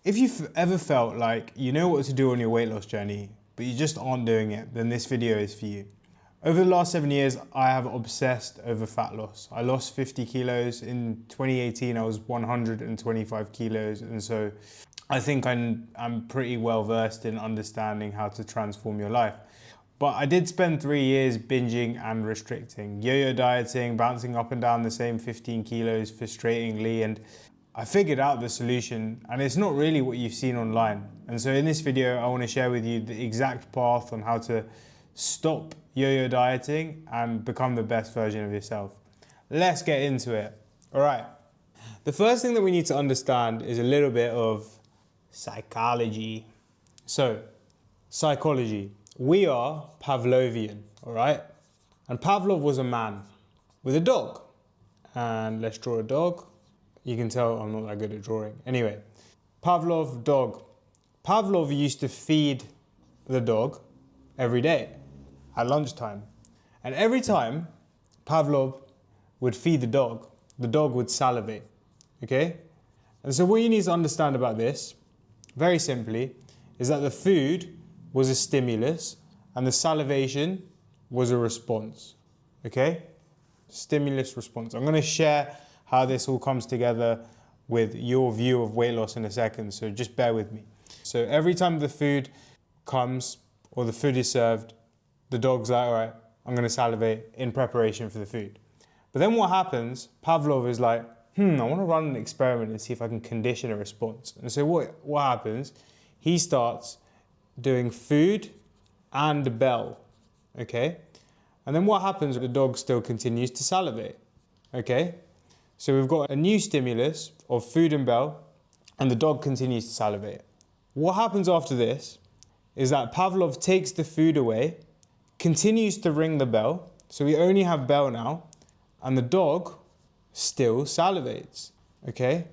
If you've ever felt like you know what to do on your weight loss journey, but you just aren't doing it, then this video is for you. Over the last 7 years, I have obsessed over fat loss. I lost 50 kilos. In 2018, I was 125 kilos. And so I think I'm pretty well versed in understanding how to transform your life. But I did spend 3 years binging and restricting, yo-yo dieting, bouncing up and down the same 15 kilos frustratingly, and I figured out the solution, and it's not really what you've seen online. And so in this video, I want to share with you the exact path on how to stop yo-yo dieting and become the best version of yourself. Let's get into it. All right. The first thing that we need to understand is a little bit of psychology. So, psychology. We are Pavlovian, all right? And Pavlov was a man with a dog. And let's draw a dog. You can tell I'm not that good at drawing. Anyway, Pavlov, dog. Pavlov used to feed the dog every day at lunchtime. And every time Pavlov would feed the dog would salivate, okay? And so what you need to understand about this, very simply, is that the food was a stimulus and the salivation was a response, okay? Stimulus, response. I'm gonna share how this all comes together with your view of weight loss in a second, so just bear with me. So every time the food comes or the food is served, the dog's like, all right, I'm gonna salivate in preparation for the food. But then what happens, Pavlov is like, I wanna run an experiment and see if I can condition a response. And so what happens, he starts doing food and bell, okay? And then what happens, the dog still continues to salivate, okay? So we've got a new stimulus of food and bell, and the dog continues to salivate. What happens after this is that Pavlov takes the food away, continues to ring the bell, so we only have bell now, and the dog still salivates, okay?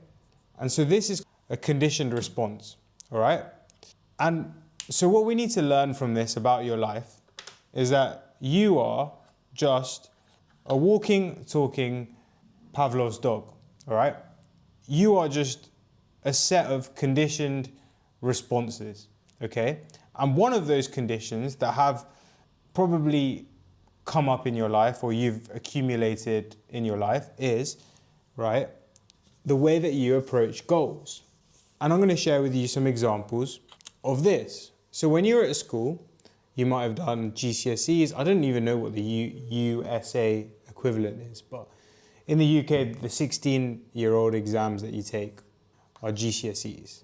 And so this is a conditioned response, all right? And so what we need to learn from this about your life is that you are just a walking, talking Pavlov's dog, all right? You are just a set of conditioned responses, okay? And one of those conditions that have probably come up in your life or you've accumulated in your life is, right, the way that you approach goals. And I'm gonna share with you some examples of this. So when you were at school, you might have done GCSEs. I don't even know what the USA equivalent is, but in the UK, the 16-year-old exams that you take are GCSEs,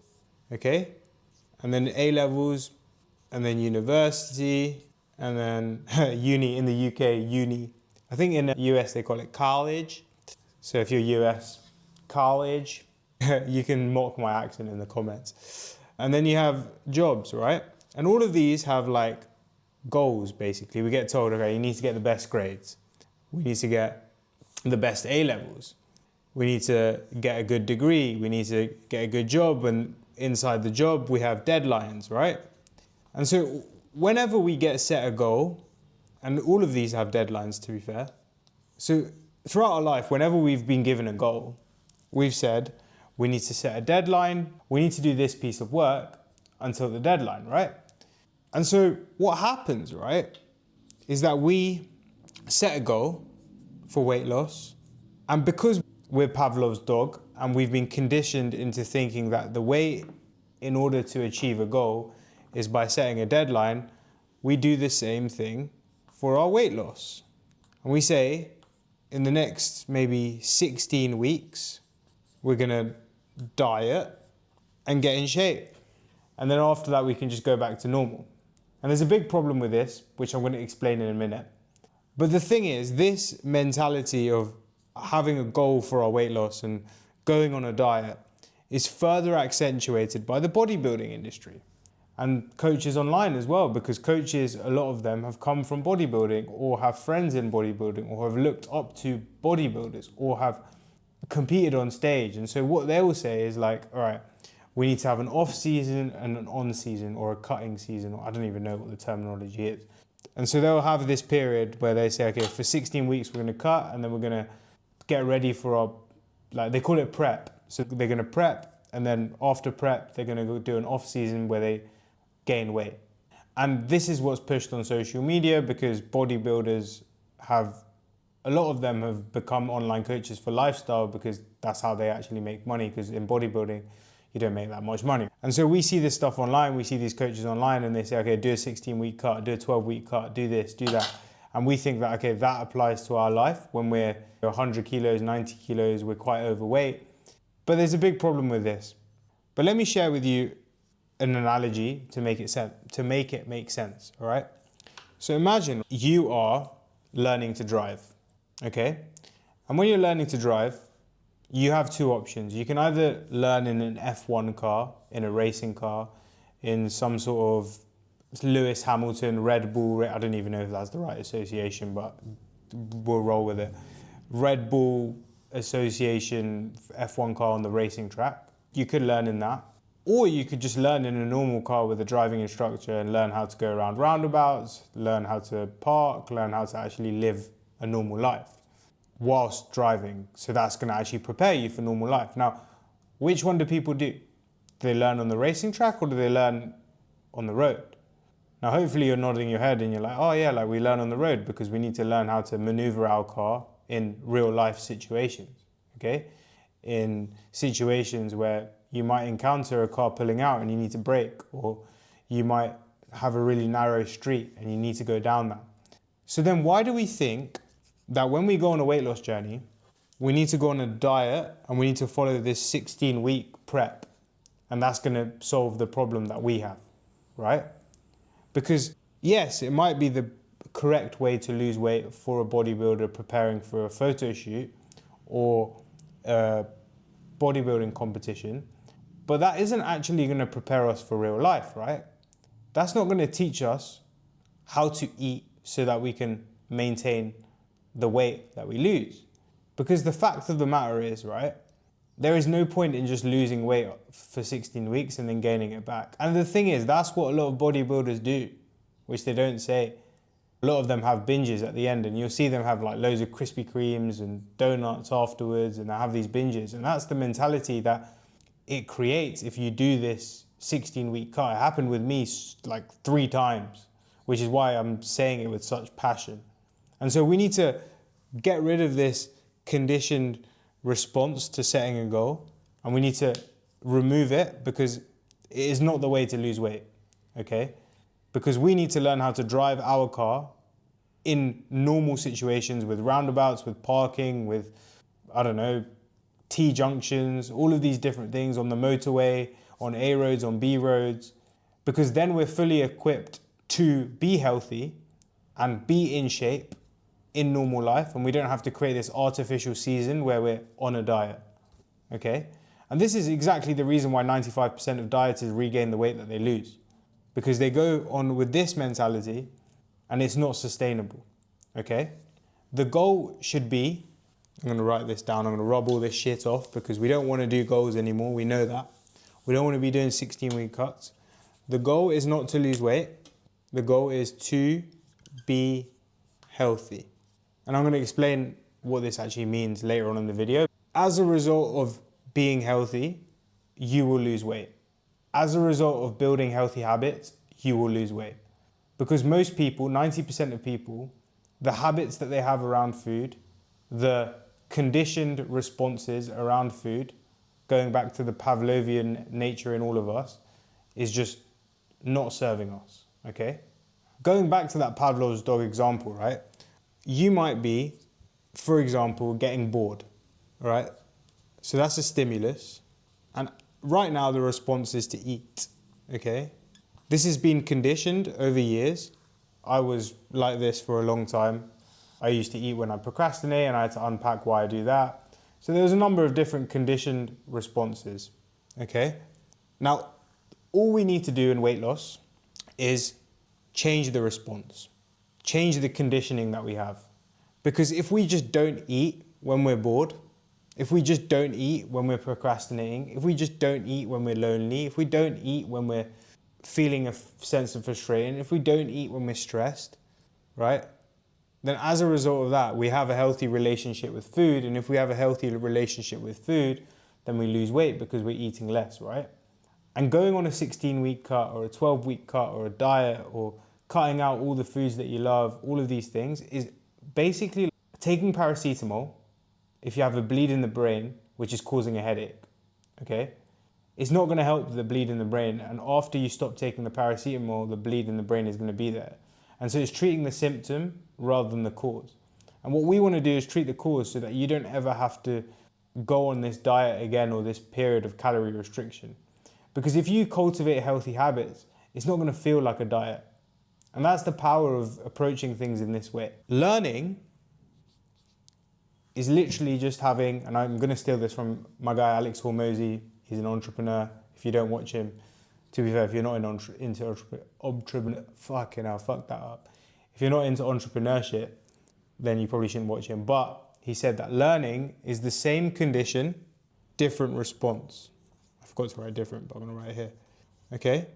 okay? And then A-levels, and then university, and then uni. In the UK, uni. I think in the US, they call it college. So if you're US, college, you can mock my accent in the comments. And then you have jobs, right? And all of these have like goals, basically. We get told, okay, you need to get the best grades. We need to get the best A-levels. We need to get a good degree. We need to get a good job. And inside the job, we have deadlines, right? And so whenever we get set a goal, and all of these have deadlines, to be fair. So throughout our life, whenever we've been given a goal, we've said, we need to set a deadline. We need to do this piece of work until the deadline, right? And so what happens, right, is that we set a goal for weight loss. And because we're Pavlov's dog and we've been conditioned into thinking that the way in order to achieve a goal is by setting a deadline, we do the same thing for our weight loss. And we say, in the next maybe 16 weeks, we're gonna diet and get in shape. And then after that, we can just go back to normal. And there's a big problem with this, which I'm gonna explain in a minute. But the thing is, this mentality of having a goal for our weight loss and going on a diet is further accentuated by the bodybuilding industry and coaches online as well, because coaches, a lot of them have come from bodybuilding or have friends in bodybuilding or have looked up to bodybuilders or have competed on stage. And so what they will say is like, all right, we need to have an off season and an on season or a cutting season, or I don't even know what the terminology is. And so they'll have this period where they say, okay, for 16 weeks, we're gonna cut and then we're gonna get ready for our, like they call it prep. So they're gonna prep and then after prep, they're going to go do an off season where they gain weight. And this is what's pushed on social media because bodybuilders have, a lot of them have become online coaches for lifestyle because that's how they actually make money, because in bodybuilding, you don't make that much money. And so we see this stuff online, we see these coaches online and they say, okay, do a 16-week cut, do a 12-week cut, do this, do that. And we think that, okay, that applies to our life when we're 100 kilos, 90 kilos, we're quite overweight. But there's a big problem with this. But let me share with you an analogy to make it make sense, all right? So imagine you are learning to drive, okay? And when you're learning to drive, you have two options. You can either learn in an F1 car, in a racing car, in some sort of Lewis Hamilton, Red Bull, I don't even know if that's the right association, but we'll roll with it. Red Bull Association F1 car on the racing track. You could learn in that. Or you could just learn in a normal car with a driving instructor and learn how to go around roundabouts, learn how to park, learn how to actually live a normal life whilst driving. So that's going to actually prepare you for normal life. Now, which one do people do? Do they learn on the racing track or do they learn on the road? Now, hopefully you're nodding your head and you're like, oh yeah, like we learn on the road because we need to learn how to maneuver our car in real life situations, okay? In situations where you might encounter a car pulling out and you need to brake, or you might have a really narrow street and you need to go down that. So then why do we think that when we go on a weight loss journey, we need to go on a diet and we need to follow this 16-week prep, and that's going to solve the problem that we have, right? Because yes, it might be the correct way to lose weight for a bodybuilder preparing for a photo shoot or a bodybuilding competition, but that isn't actually going to prepare us for real life, right? That's not going to teach us how to eat so that we can maintain the weight that we lose. Because the fact of the matter is, right, there is no point in just losing weight for 16 weeks and then gaining it back. And the thing is, that's what a lot of bodybuilders do, which they don't say. A lot of them have binges at the end, and you'll see them have like loads of Krispy Kremes and donuts afterwards, and they have these binges. And that's the mentality that it creates if you do this 16-week cut. It happened with me like 3 times, which is why I'm saying it with such passion. And so we need to get rid of this conditioned response to setting a goal, and we need to remove it because it is not the way to lose weight, okay? Because we need to learn how to drive our car in normal situations with roundabouts, with parking, with, I don't know, T-junctions, all of these different things on the motorway, on A roads, on B roads, because then we're fully equipped to be healthy and be in shape in normal life, and we don't have to create this artificial season where we're on a diet, okay? And this is exactly the reason why 95% of dieters regain the weight that they lose, because they go on with this mentality and it's not sustainable, okay? The goal should be, I'm gonna write this down, I'm gonna rub all this shit off because we don't wanna do goals anymore, we know that. We don't wanna be doing 16-week cuts. The goal is not to lose weight, the goal is to be healthy. And I'm gonna explain what this actually means later on in the video. As a result of being healthy, you will lose weight. As a result of building healthy habits, you will lose weight. Because most people, 90% of people, the habits that they have around food, the conditioned responses around food, going back to the Pavlovian nature in all of us, is just not serving us, okay? Going back to that Pavlov's dog example, right? You might be, for example, getting bored, right? So that's a stimulus. And right now the response is to eat, okay? This has been conditioned over years. I was like this for a long time. I used to eat when I procrastinate and I had to unpack why I do that. So there was a number of different conditioned responses, okay? Now, all we need to do in weight loss is change the response, change the conditioning that we have. Because if we just don't eat when we're bored, if we just don't eat when we're procrastinating, if we just don't eat when we're lonely, if we don't eat when we're feeling a sense of frustration, if we don't eat when we're stressed, right? Then as a result of that, we have a healthy relationship with food. And if we have a healthy relationship with food, then we lose weight because we're eating less, right? And going on a 16-week cut or a 12-week cut or a diet or cutting out all the foods that you love, all of these things is basically taking paracetamol if you have a bleed in the brain, which is causing a headache, okay? It's not gonna help the bleed in the brain, and after you stop taking the paracetamol, the bleed in the brain is gonna be there. And so it's treating the symptom rather than the cause. And what we wanna do is treat the cause so that you don't ever have to go on this diet again or this period of calorie restriction. Because if you cultivate healthy habits, it's not gonna feel like a diet. And that's the power of approaching things in this way. Learning is literally just having, and I'm gonna steal this from my guy Alex Hormozy, he's an entrepreneur. If you don't watch him, to be fair, if you're not into If you're not into entrepreneurship, then you probably shouldn't watch him. But he said that learning is the same condition, different response. I forgot to write different, but I'm gonna write it here. Okay?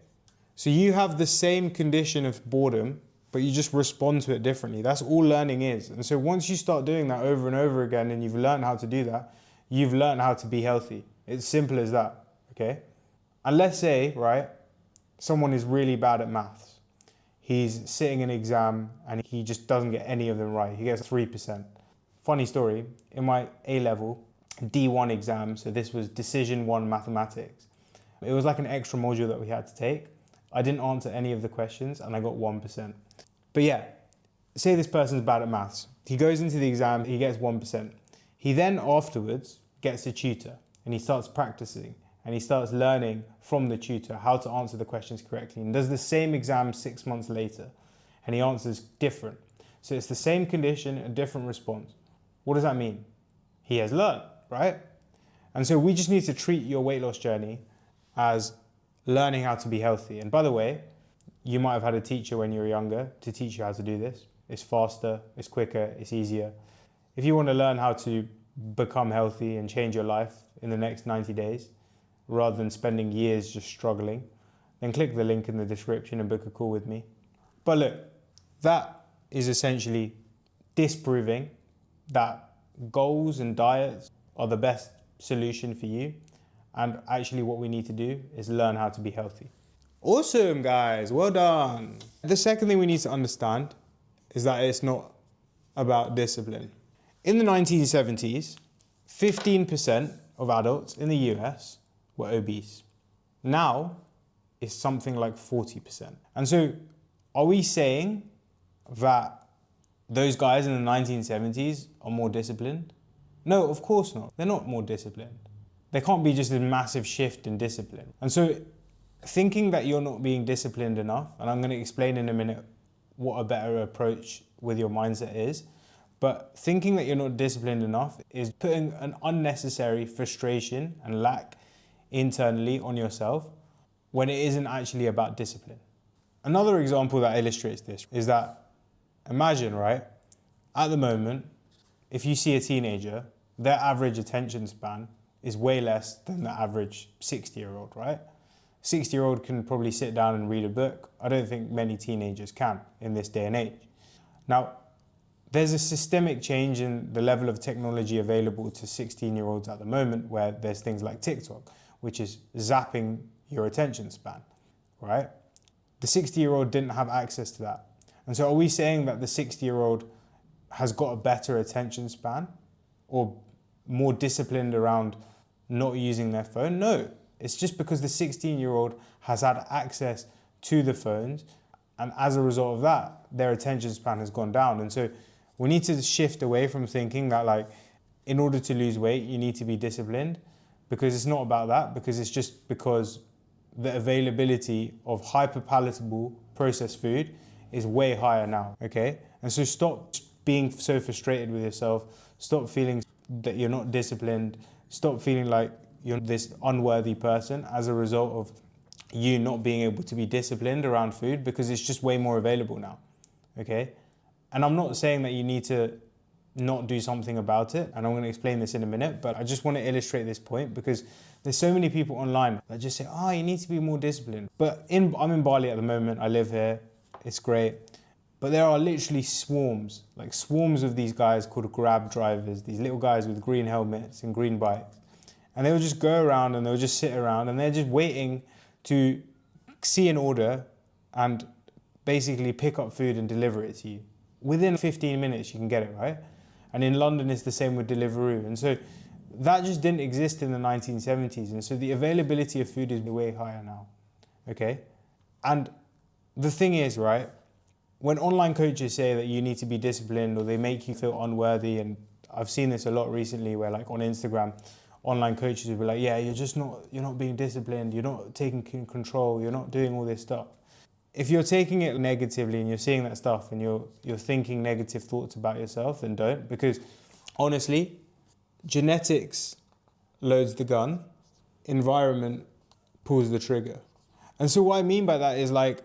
So you have the same condition of boredom, but you just respond to it differently. That's all learning is. And so once you start doing that over and over again and you've learned how to do that, you've learned how to be healthy. It's simple as that, okay? And let's say, right, someone is really bad at maths. He's sitting an exam and he just doesn't get any of them right. He gets 3%. Funny story, in my A-level D1 exam, so this was Decision 1 Mathematics, it was like an extra module that we had to take. I didn't answer any of the questions and I got 1%. But yeah, say this person's bad at maths. He goes into the exam, he gets 1%. He then afterwards gets a tutor and he starts practicing and he starts learning from the tutor how to answer the questions correctly and does the same exam 6 months later and he answers different. So it's the same condition, a different response. What does that mean? He has learned, right? And so we just need to treat your weight loss journey as learning how to be healthy. And by the way, you might have had a teacher when you were younger to teach you how to do this. It's faster, it's quicker, it's easier. If you want to learn how to become healthy and change your life in the next 90 days, rather than spending years just struggling, then click the link in the description and book a call with me. But look, that is essentially disproving that goals and diets are the best solution for you. And actually what we need to do is learn how to be healthy. Awesome, guys, well done. The second thing we need to understand is that it's not about discipline. In the 1970s, 15% of adults in the US were obese. Now, it's something like 40%. And so, are we saying that those guys in the 1970s are more disciplined? No, of course not. They're not more disciplined. There can't be just a massive shift in discipline. And so, thinking that you're not being disciplined enough, and I'm going to explain in a minute what a better approach with your mindset is, but thinking that you're not disciplined enough is putting an unnecessary frustration and lack internally on yourself when it isn't actually about discipline. Another example that illustrates this is that, imagine, right, at the moment, if you see a teenager, their average attention span is way less than the average 60-year-old, right? 60-year-old can probably sit down and read a book. I don't think many teenagers can in this day and age. Now, there's a systemic change in the level of technology available to 16-year-olds at the moment, where there's things like TikTok, which is zapping your attention span, right? The 60-year-old didn't have access to that. And so are we saying that the 60-year-old has got a better attention span or more disciplined around not using their phone? No, it's just because the 16-year-old has had access to the phones, and as a result of that, their attention span has gone down. And so we need to shift away from thinking that, like, in order to lose weight, you need to be disciplined, because it's not about that, because it's just because the availability of hyper-palatable processed food is way higher now, okay? And so stop being so frustrated with yourself, stop feeling that you're not disciplined, stop feeling like you're this unworthy person as a result of you not being able to be disciplined around food, because it's just way more available now, okay? And I'm not saying that you need to not do something about it, and I'm going to explain this in a minute, but I just want to illustrate this point because there's so many people online that just say, oh, you need to be more disciplined. But I'm in Bali at the moment, I live here, it's great. But there are literally swarms, of these guys called Grab drivers, these little guys with green helmets and green bikes. And they'll just go around and they'll just sit around and they're just waiting to see an order and basically pick up food and deliver it to you. Within 15 minutes you can get it, right? And in London it's the same with Deliveroo. And so that just didn't exist in the 1970s. And so the availability of food is way higher now, okay? And the thing is, right, when online coaches say that you need to be disciplined or they make you feel unworthy, and I've seen this a lot recently where like on Instagram, online coaches will be like, yeah, you're not being disciplined, you're not taking control, you're not doing all this stuff. If you're taking it negatively and you're seeing that stuff and you're thinking negative thoughts about yourself, then don't, because honestly, genetics loads the gun, environment pulls the trigger. And so what I mean by that is like,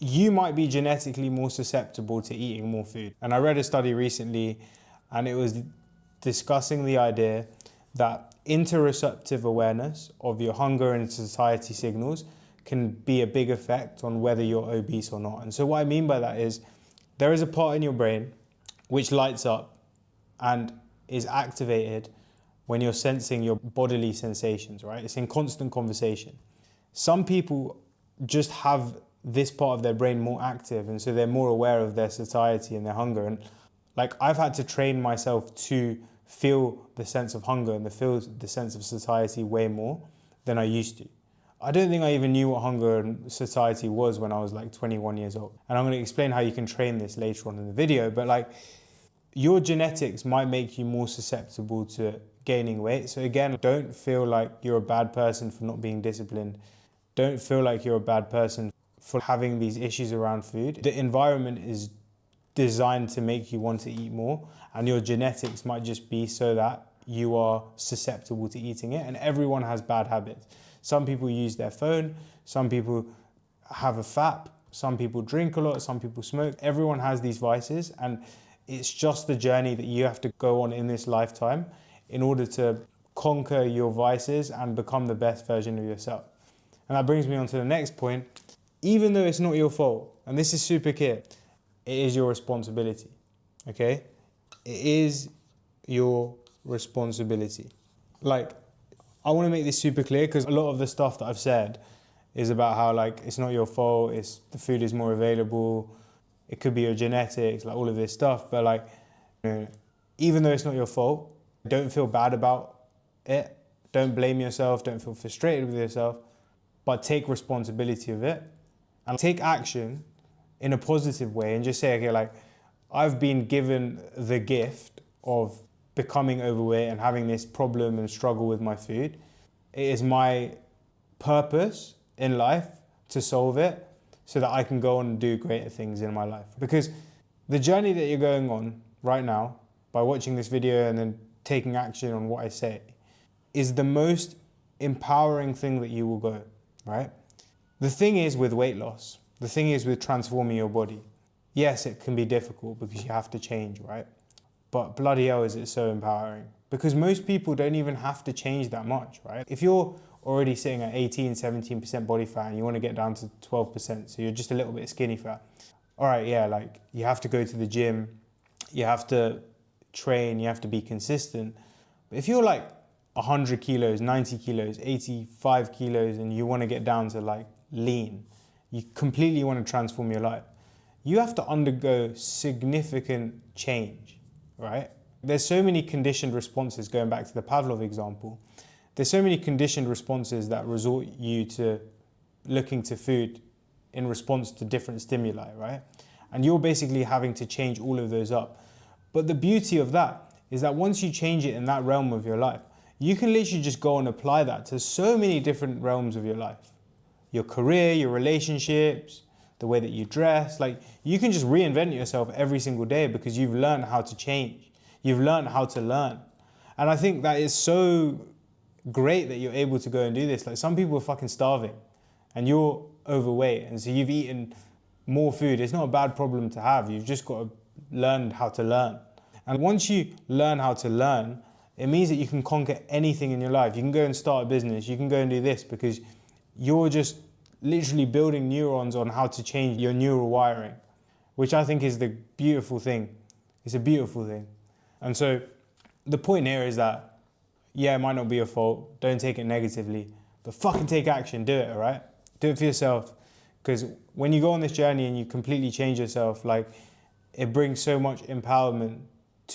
you might be genetically more susceptible to eating more food. And I read a study recently and it was discussing the idea that interoceptive awareness of your hunger and satiety signals can be a big effect on whether you're obese or not. And so what I mean by that is there is a part in your brain which lights up and is activated when you're sensing your bodily sensations, right? It's in constant conversation. Some people just have this part of their brain more active, and so they're more aware of their satiety and their hunger. And like I've had to train myself to feel the sense of hunger and feel the sense of satiety way more than I used to. I don't think I even knew what hunger and satiety was when I was like 21 years old. And I'm going to explain how you can train this later on in the video, but like your genetics might make you more susceptible to gaining weight. So again, don't feel like you're a bad person for not being disciplined. Don't feel like you're a bad person for having these issues around food. The environment is designed to make you want to eat more, and your genetics might just be so that you are susceptible to eating it. And everyone has bad habits. Some people use their phone, some people have a FAP, some people drink a lot, some people smoke. Everyone has these vices, and it's just the journey that you have to go on in this lifetime in order to conquer your vices and become the best version of yourself. And that brings me on to the next point. Even though it's not your fault, and this is super clear, it is your responsibility, okay? It is your responsibility. Like, I want to make this super clear because a lot of the stuff that I've said is about how like it's not your fault, it's the food is more available, it could be your genetics, like all of this stuff. But like, you know, even though it's not your fault, don't feel bad about it. Don't blame yourself, don't feel frustrated with yourself, but take responsibility of it and take action in a positive way and just say, okay, like I've been given the gift of becoming overweight and having this problem and struggle with my food. It is my purpose in life to solve it so that I can go on and do greater things in my life. Because the journey that you're going on right now by watching this video and then taking action on what I say is the most empowering thing that you will go, right? The thing is with weight loss, the thing is with transforming your body. Yes, it can be difficult because you have to change, right? But bloody hell is it so empowering, because most people don't even have to change that much, right? If you're already sitting at 18, 17% body fat and you want to get down to 12%, so you're just a little bit skinny fat. All right, yeah, like you have to go to the gym, you have to train, you have to be consistent. But if you're like 100 kilos, 90 kilos, 85 kilos, and you want to get down to like lean, you completely want to transform your life, you have to undergo significant change, right? There's so many conditioned responses, going back to the Pavlov example, there's so many conditioned responses that resort you to looking to food in response to different stimuli, right? And you're basically having to change all of those up. But the beauty of that is that once you change it in that realm of your life, you can literally just go and apply that to so many different realms of your life. Your career, your relationships, the way that you dress, like you can just reinvent yourself every single day because you've learned how to change. You've learned how to learn. And I think that is so great that you're able to go and do this. Like some people are fucking starving and you're overweight, and so you've eaten more food. It's not a bad problem to have. You've just got to learn how to learn. And once you learn how to learn, it means that you can conquer anything in your life. You can go and start a business. You can go and do this because you're just literally building neurons on how to change your neural wiring, which I think is the beautiful thing. It's a beautiful thing. And so the point here is that Yeah, it might not be your fault. Don't take it negatively, but fucking take action. Do it, all right? Do it for yourself. Because when you go on this journey and you completely change yourself, like, it brings so much empowerment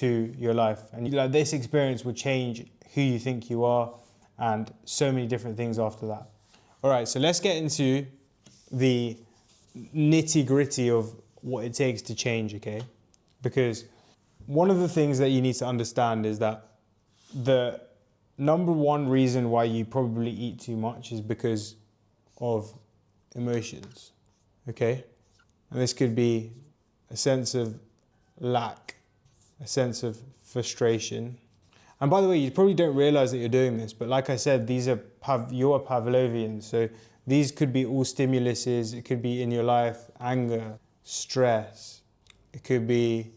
to your life. And like, this experience will change who you think you are and so many different things after that. All right, so let's get into the nitty gritty of what it takes to change, okay? Because one of the things that you need to understand is that the number one reason why you probably eat too much is because of emotions, okay? And this could be a sense of lack, a sense of frustration. And by the way, you probably don't realize that you're doing this, but like I said, these are your Pavlovians. So these could be all stimuluses. It could be in your life, anger, stress. It could be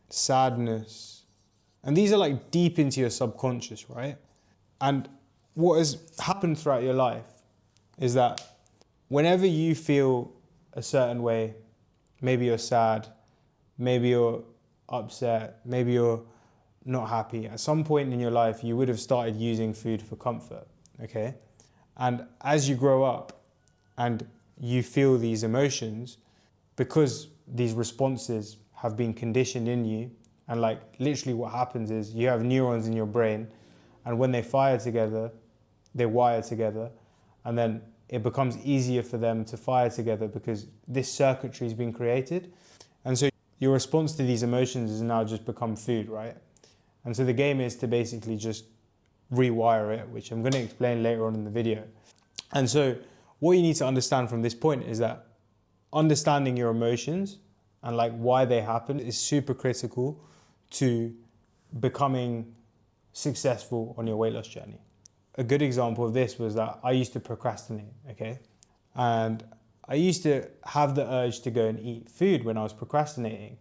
sadness. And these are like deep into your subconscious, right? And what has happened throughout your life is that whenever you feel a certain way, maybe you're sad, maybe you're upset, maybe you're not happy, at some point in your life, you would have started using food for comfort, okay? And as you grow up and you feel these emotions, because these responses have been conditioned in you, and like literally what happens is you have neurons in your brain, and when they fire together, they wire together, and then it becomes easier for them to fire together because this circuitry has been created. And so your response to these emotions has now just become food, right? And so the game is to basically just rewire it, which I'm going to explain later on in the video. And so what you need to understand from this point is that understanding your emotions and like why they happen is super critical to becoming successful on your weight loss journey. A good example of this was that I used to procrastinate, okay? And I used to have the urge to go and eat food when I was procrastinating.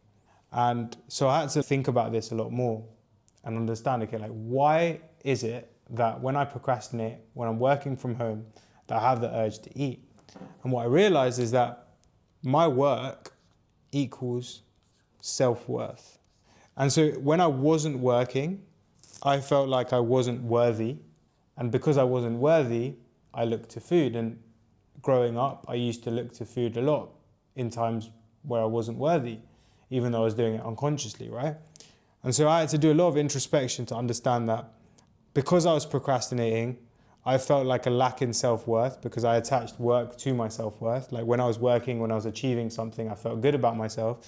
And so I had to think about this a lot more and understand, okay, like why is it that when I procrastinate, when I'm working from home, that I have the urge to eat? And what I realized is that my work equals self-worth. And so when I wasn't working, I felt like I wasn't worthy. And because I wasn't worthy, I looked to food. And growing up, I used to look to food a lot in times where I wasn't worthy, even though I was doing it unconsciously, right? And so I had to do a lot of introspection to understand that because I was procrastinating, I felt like a lack in self-worth because I attached work to my self-worth. Like when I was working, when I was achieving something, I felt good about myself.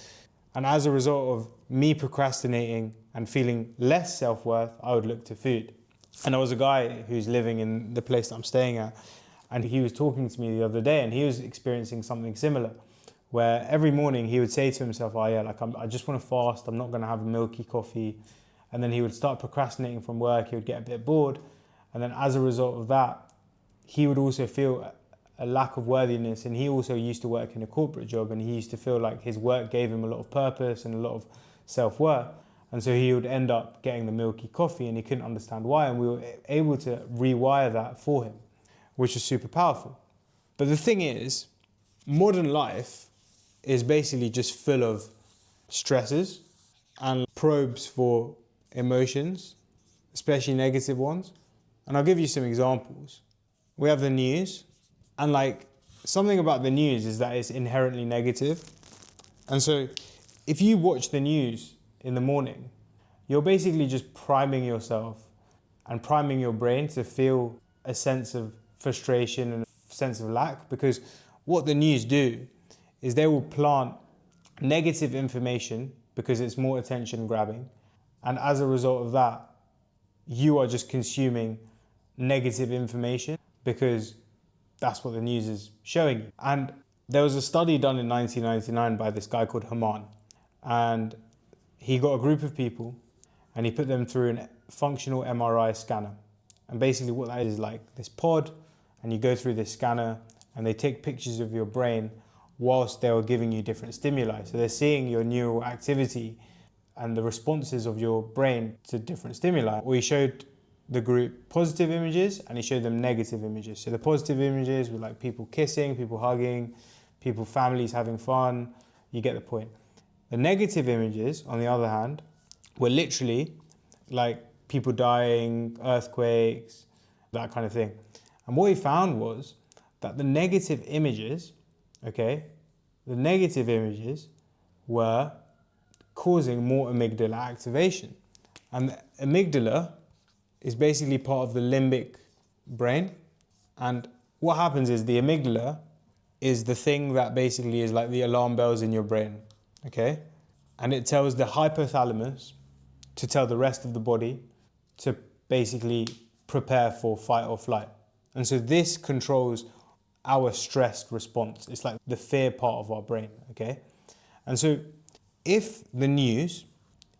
And as a result of me procrastinating and feeling less self-worth, I would look to food. And there was a guy who's living in the place that I'm staying at, and he was talking to me the other day, and he was experiencing something similar, where every morning he would say to himself, oh yeah, like I just want to fast, I'm not going to have a milky coffee. And then he would start procrastinating from work, he would get a bit bored. And then as a result of that, he would also feel a lack of worthiness. And he also used to work in a corporate job, and he used to feel like his work gave him a lot of purpose and a lot of self-worth. And so he would end up getting the milky coffee, and he couldn't understand why. And we were able to rewire that for him, which is super powerful. But the thing is, modern life is basically just full of stresses and probes for emotions, especially negative ones. And I'll give you some examples. We have the news, and like something about the news is that it's inherently negative. And so if you watch the news in the morning, you're basically just priming yourself and priming your brain to feel a sense of frustration and a sense of lack, because what the news do is they will plant negative information because it's more attention grabbing. And as a result of that, you are just consuming negative information because that's what the news is showing you. And there was a study done in 1999 by this guy called Haman. And he got a group of people and he put them through a functional MRI scanner. And basically what that is like this pod, and you go through this scanner and they take pictures of your brain whilst they were giving you different stimuli. So they're seeing your neural activity and the responses of your brain to different stimuli. We showed the group positive images and he showed them negative images. So the positive images were like people kissing, people hugging, people, families having fun. You get the point. The negative images, on the other hand, were literally like people dying, earthquakes, that kind of thing. And what he found was that the negative images, okay, the negative images were causing more amygdala activation. And the amygdala is basically part of the limbic brain. And what happens is the amygdala is the thing that basically is like the alarm bells in your brain, okay? And it tells the hypothalamus to tell the rest of the body to basically prepare for fight or flight. And so this controls our stressed response. It's like the fear part of our brain, okay? And so if the news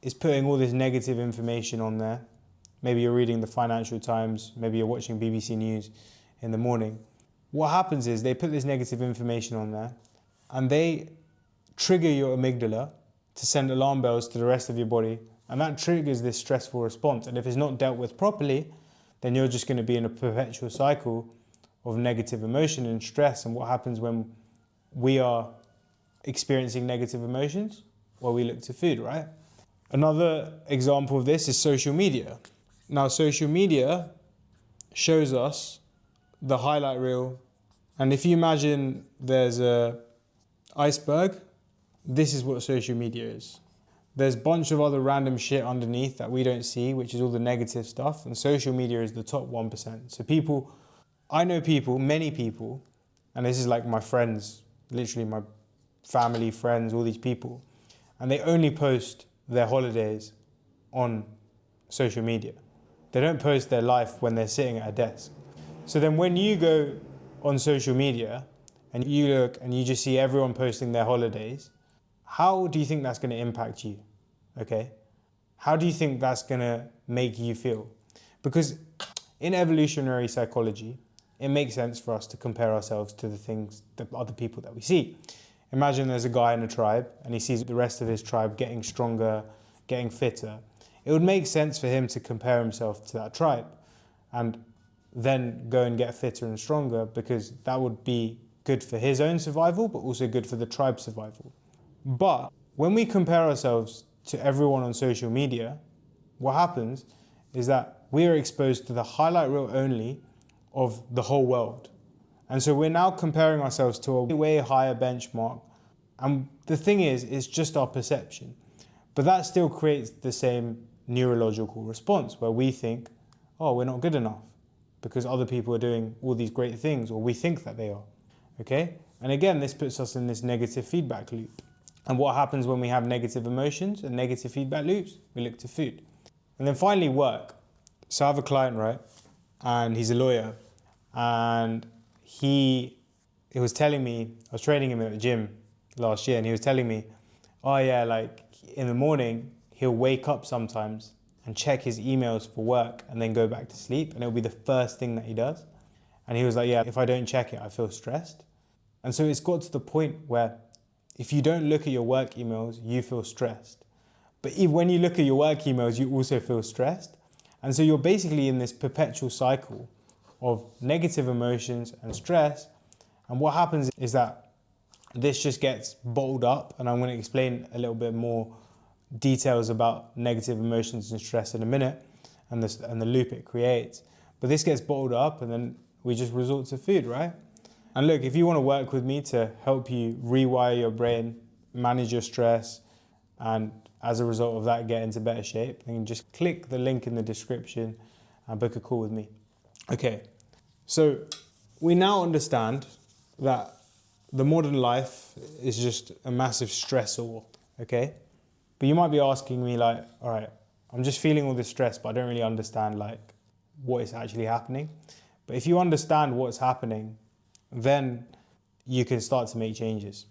is putting all this negative information on there, maybe you're reading the Financial Times, maybe you're watching BBC News in the morning, what happens is they put this negative information on there and they trigger your amygdala to send alarm bells to the rest of your body, and that triggers this stressful response. And if it's not dealt with properly, then you're just going to be in a perpetual cycle of negative emotion and stress. And what happens when we are experiencing negative emotions? Well, we look to food, right? Another example of this is social media. Now, social media shows us the highlight reel. And if you imagine there's a iceberg, this is what social media is. There's a bunch of other random shit underneath that we don't see, which is all the negative stuff. And social media is the top 1%. So people, I know people, many people, and this is like my friends, literally my family, friends, all these people, and they only post their holidays on social media. They don't post their life when they're sitting at a desk. So then when you go on social media and you look and you just see everyone posting their holidays, how do you think that's going to impact you? Okay? How do you think that's going to make you feel? Because in evolutionary psychology, it makes sense for us to compare ourselves to the things, the other people that we see. Imagine there's a guy in a tribe and he sees the rest of his tribe getting stronger, getting fitter. It would make sense for him to compare himself to that tribe and then go and get fitter and stronger, because that would be good for his own survival, but also good for the tribe's survival. But when we compare ourselves to everyone on social media, what happens is that we are exposed to the highlight reel only of the whole world. And so we're now comparing ourselves to a way higher benchmark. And the thing is, it's just our perception. But that still creates the same neurological response where we think, oh, we're not good enough because other people are doing all these great things, or we think that they are, okay? And again, this puts us in this negative feedback loop. And what happens when we have negative emotions and negative feedback loops? We look to food. And then finally, work. So I have a client, right? And he's a lawyer. And he was telling me, I was training him at the gym last year, and he was telling me, oh yeah, like in the morning, he'll wake up sometimes and check his emails for work and then go back to sleep. And it'll be the first thing that he does. And he was like, yeah, if I don't check it, I feel stressed. And so it's got to the point where if you don't look at your work emails, you feel stressed. But when you look at your work emails, you also feel stressed. And so you're basically in this perpetual cycle of negative emotions and stress. And what happens is that this just gets bottled up. And I'm going to explain a little bit more details about negative emotions and stress in a minute, and the loop it creates. But this gets bottled up, and then we just resort to food, right? And look, if you want to work with me to help you rewire your brain, manage your stress, and as a result of that, get into better shape, then just click the link in the description and book a call with me. Okay, so we now understand that the modern life is just a massive stressor, okay? But you might be asking me like, all right, I'm just feeling all this stress, but I don't really understand like what is actually happening. But if you understand what's happening, then you can start to make changes.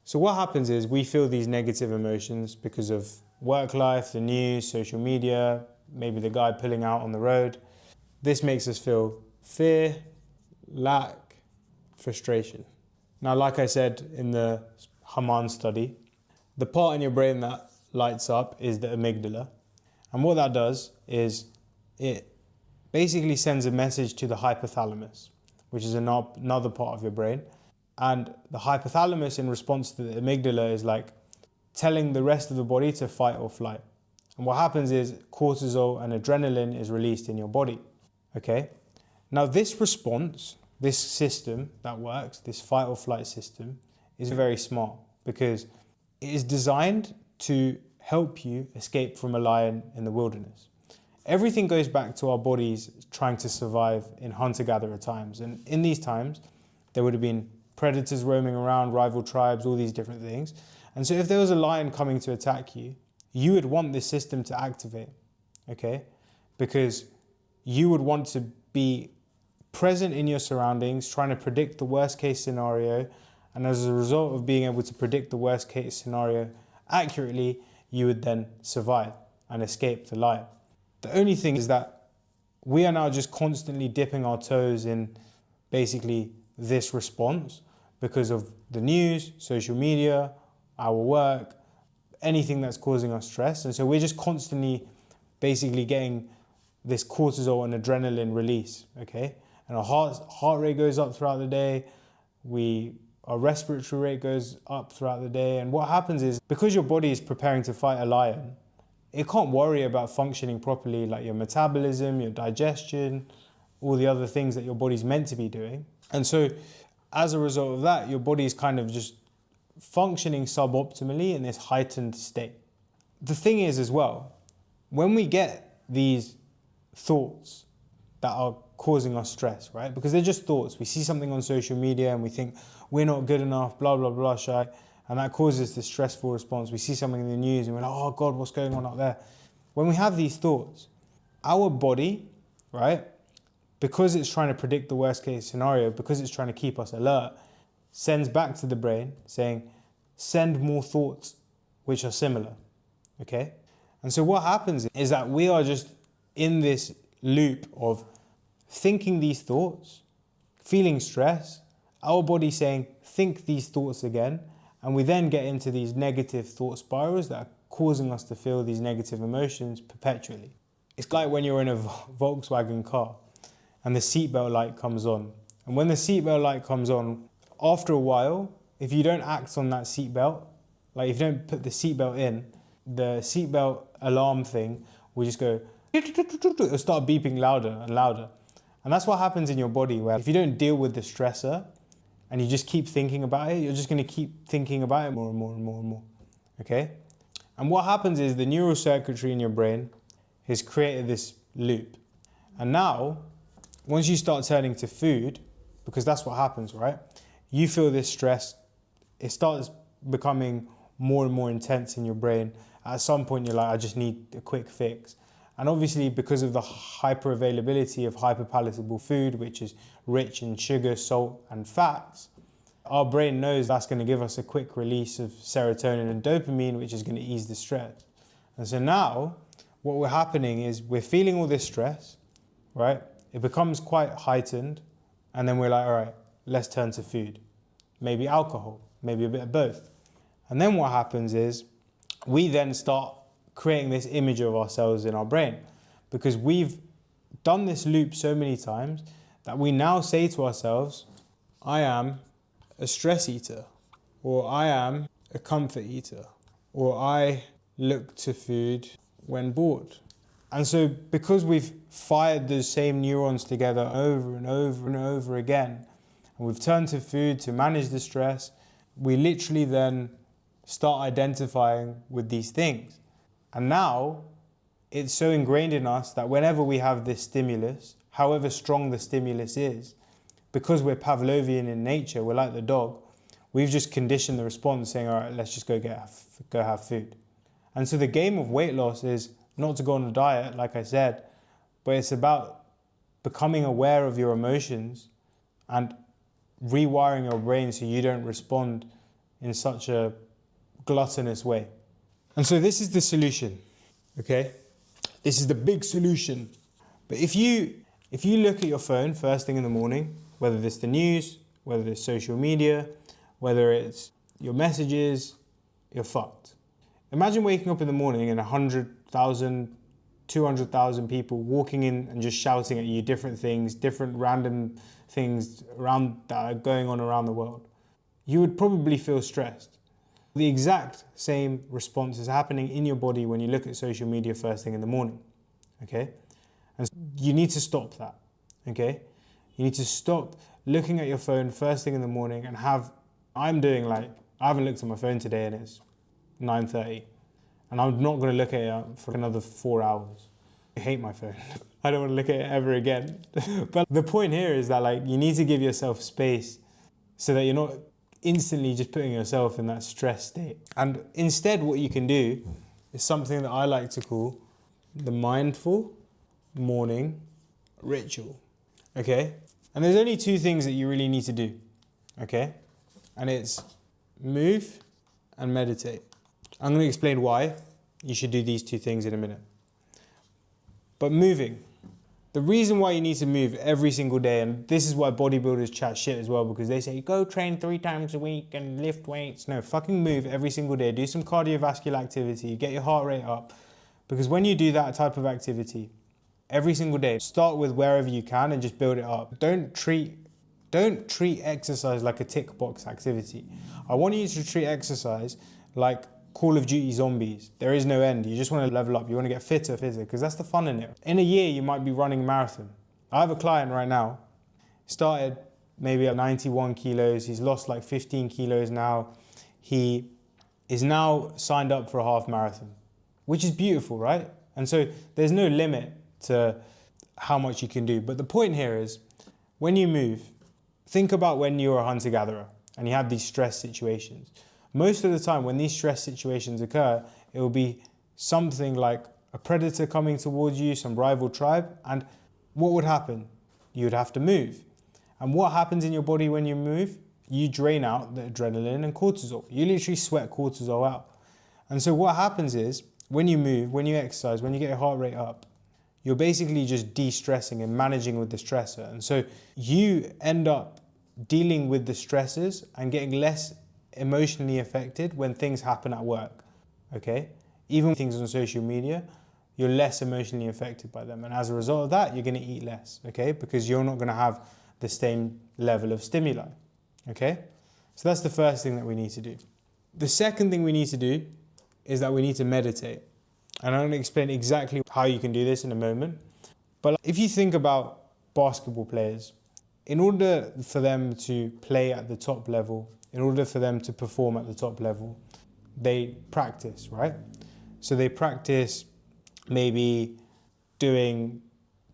So what happens is we feel these negative emotions because of work life, the news, social media, maybe the guy pulling out on the road. This makes us feel fear, lack, frustration. Now, like I said in the Haman study, the part in your brain that lights up is the amygdala. And what that does is it basically sends a message to the hypothalamus, which is another part of your brain. And the hypothalamus, in response to the amygdala, is like telling the rest of the body to fight or flight. And what happens is cortisol and adrenaline is released in your body, okay? Now this response, this system that works, this fight or flight system, is very smart because it is designed to help you escape from a lion in the wilderness. Everything goes back to our bodies trying to survive in hunter-gatherer times. And in these times, there would have been predators roaming around, rival tribes, all these different things. And so if there was a lion coming to attack you, you would want this system to activate, okay? Because you would want to be present in your surroundings, trying to predict the worst case scenario. And as a result of being able to predict the worst case scenario accurately, you would then survive and escape the lion. The only thing is that we are now just constantly dipping our toes in basically this response because of the news, social media, our work, anything that's causing us stress. And so we're just constantly basically getting this cortisol and adrenaline release, okay? And our heart rate goes up throughout the day. Our respiratory rate goes up throughout the day. And what happens is because your body is preparing to fight a lion, it can't worry about functioning properly, like your metabolism, your digestion, all the other things that your body's meant to be doing. And so as a result of that, your body is kind of just functioning suboptimally in this heightened state. The thing is as well, when we get these thoughts that are causing us stress, right? Because they're just thoughts. We see something on social media and we think we're not good enough, blah, blah, blah, shy. And that causes this stressful response. We see something in the news and we're like, oh God, what's going on out there? When we have these thoughts, our body, right? Because it's trying to predict the worst case scenario, because it's trying to keep us alert, sends back to the brain saying, send more thoughts which are similar, okay? And so what happens is that we are just in this loop of thinking these thoughts, feeling stress, our body saying, think these thoughts again, and we then get into these negative thought spirals that are causing us to feel these negative emotions perpetually. It's like when you're in a Volkswagen car and the seatbelt light comes on. And when the seatbelt light comes on, after a while, if you don't act on that seatbelt, like if you don't put the seatbelt in, the seatbelt alarm thing will just go, it'll start beeping louder and louder. And that's what happens in your body, where if you don't deal with the stressor and you just keep thinking about it, you're just going to keep thinking about it more and more and more and more, okay? And what happens is the neural circuitry in your brain has created this loop. And now, once you start turning to food, because that's what happens, right? You feel this stress, it starts becoming more and more intense in your brain. At some point, you're like, I just need a quick fix. And obviously, because of the hyper availability of hyperpalatable food, which is rich in sugar, salt, and fats, our brain knows that's going to give us a quick release of serotonin and dopamine, which is going to ease the stress. And so now, what we're happening is we're feeling all this stress, right? It becomes quite heightened, and then we're like, all right, let's turn to food. Maybe alcohol, maybe a bit of both. And then what happens is we then start creating this image of ourselves in our brain because we've done this loop so many times that we now say to ourselves, I am a stress eater, or I am a comfort eater, or I look to food when bored. And so because we've fired those same neurons together over and over and over again, and we've turned to food to manage the stress, we literally then start identifying with these things. And now it's so ingrained in us that whenever we have this stimulus, however strong the stimulus is, because we're Pavlovian in nature, we're like the dog, we've just conditioned the response saying, all right, let's just go have food. And so the game of weight loss is not to go on a diet, like I said, but it's about becoming aware of your emotions and rewiring your brain so you don't respond in such a gluttonous way. And so this is the solution, okay? This is the big solution. But if you look at your phone first thing in the morning, whether it's the news, whether it's social media, whether it's your messages, you're fucked. Imagine waking up in the morning and 100,000, 200,000 people walking in and just shouting at you different things, different random things around that are going on around the world. You would probably feel stressed. The exact same response is happening in your body when you look at social media first thing in the morning, okay? And you need to stop that, okay? You need to stop looking at your phone first thing in the morning and I haven't looked at my phone today and it's 9:30 and I'm not gonna look at it for another 4 hours. I hate my phone. I don't wanna look at it ever again. But the point here is that like you need to give yourself space so that you're not instantly just putting yourself in that stress state. And instead what you can do is something that I like to call the mindful morning ritual, okay? And there's only two things that you really need to do, okay? And it's move and meditate. I'm going to explain why you should do these two things in a minute. But moving, the reason why you need to move every single day, and this is why bodybuilders chat shit as well, because they say, go train 3 times a week and lift weights. No, fucking move every single day. Do some cardiovascular activity, get your heart rate up. Because when you do that type of activity, every single day, start with wherever you can and just build it up. Don't treat exercise like a tick box activity. I want you to treat exercise like Call of Duty zombies. There is no end. You just want to level up. You want to get fitter, because that's the fun in it. In a year, you might be running a marathon. I have a client right now, started maybe at 91 kilos. He's lost like 15 kilos now. He is now signed up for a half marathon, which is beautiful, right? And so there's no limit to how much you can do. But the point here is, when you move, think about when you're a hunter-gatherer and you have these stress situations. Most of the time when these stress situations occur, it will be something like a predator coming towards you, some rival tribe, and what would happen? You'd have to move. And what happens in your body when you move? You drain out the adrenaline and cortisol. You literally sweat cortisol out. And so what happens is, when you move, when you exercise, when you get your heart rate up, you're basically just de-stressing and managing with the stressor. And so you end up dealing with the stresses and getting less emotionally affected when things happen at work, okay? Even things on social media, you're less emotionally affected by them. And as a result of that, you're gonna eat less, okay? Because you're not gonna have the same level of stimuli, okay? So that's the first thing that we need to do. The second thing we need to do is that we need to meditate. And I'm gonna explain exactly how you can do this in a moment. But if you think about basketball players, in order for them to play at the top level, in order for them to perform at the top level, they practice, right? So they practice maybe doing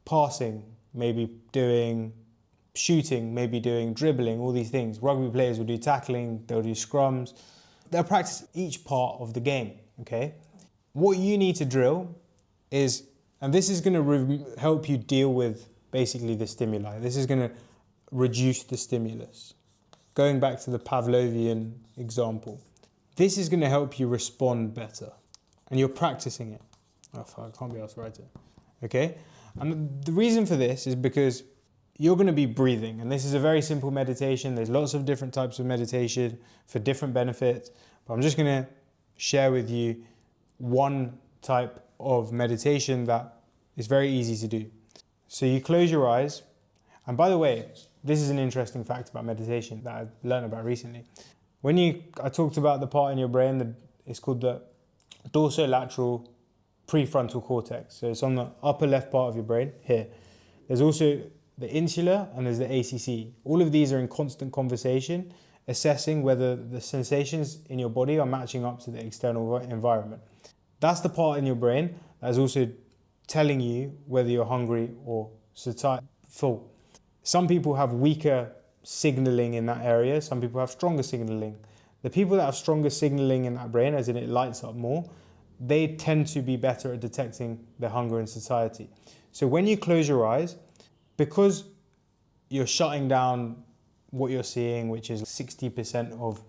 passing, maybe doing shooting, maybe doing dribbling, all these things. Rugby players will do tackling, they'll do scrums. They'll practice each part of the game, okay? What you need to drill is, and this is gonna help you deal with basically the stimuli. This is gonna reduce the stimulus. Going back to the Pavlovian example, this is gonna help you respond better. And you're practicing it. Oh fuck, I can't be asked to write it. Okay? And the reason for this is because you're gonna be breathing. And this is a very simple meditation. There's lots of different types of meditation for different benefits. But I'm just gonna share with you one type of meditation that is very easy to do. So you close your eyes. And by the way, this is an interesting fact about meditation that I learned about recently. I talked about the part in your brain that it's called the dorsolateral prefrontal cortex. So it's on the upper left part of your brain, here. There's also the insular and there's the ACC. All of these are in constant conversation, assessing whether the sensations in your body are matching up to the external environment. That's the part in your brain that is also telling you whether you're hungry or full. Some people have weaker signaling in that area. Some people have stronger signaling. The people that have stronger signaling in that brain, as in it lights up more, they tend to be better at detecting their hunger and satiety. So when you close your eyes, because you're shutting down what you're seeing, which is 60% of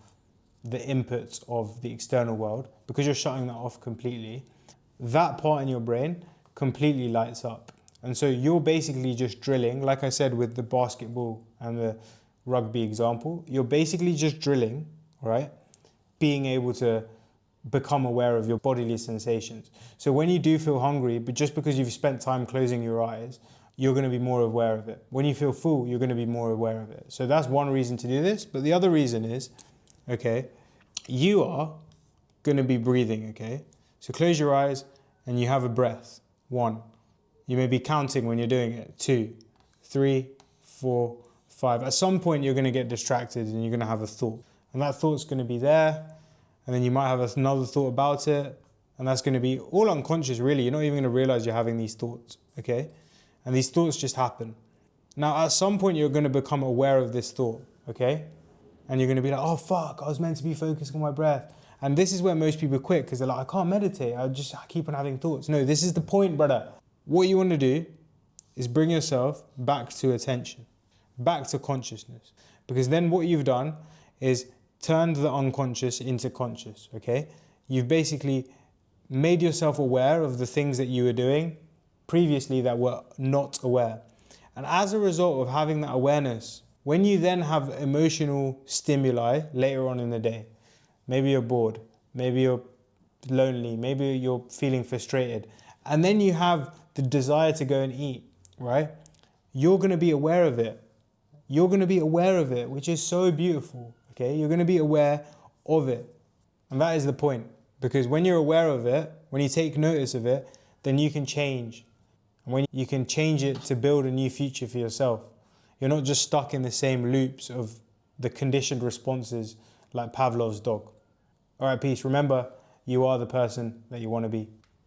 the inputs of the external world, because you're shutting that off completely, that part in your brain completely lights up. And so you're basically just drilling, like I said with the basketball and the rugby example, you're basically just drilling, right? Being able to become aware of your bodily sensations. So when you do feel hungry, but just because you've spent time closing your eyes, you're going to be more aware of it. When you feel full, you're going to be more aware of it. So that's one reason to do this. But the other reason is, okay, you are going to be breathing, okay? So close your eyes and you have a breath. 1. You may be counting when you're doing it. 2, 3, 4, 5. At some point you're going to get distracted and you're going to have a thought. And that thought's going to be there, and then you might have another thought about it, and that's going to be all unconscious really. You're not even going to realize you're having these thoughts, okay? And these thoughts just happen. Now at some point you're going to become aware of this thought, okay? And you're going to be like, oh fuck, I was meant to be focusing on my breath. And this is where most people quit, because they're like, I can't meditate, I keep on having thoughts. No, this is the point, brother. What you want to do is bring yourself back to attention, back to consciousness. Because then what you've done is turned the unconscious into conscious, okay? You've basically made yourself aware of the things that you were doing previously that were not aware. And as a result of having that awareness, when you then have emotional stimuli later on in the day, maybe you're bored, maybe you're lonely, maybe you're feeling frustrated, and then you have the desire to go and eat, right? You're going to be aware of it. You're going to be aware of it, which is so beautiful, okay? You're going to be aware of it. And that is the point. Because when you're aware of it, when you take notice of it, then you can change. And when you can change it to build a new future for yourself, you're not just stuck in the same loops of the conditioned responses like Pavlov's dog. All right, peace. Remember, you are the person that you want to be.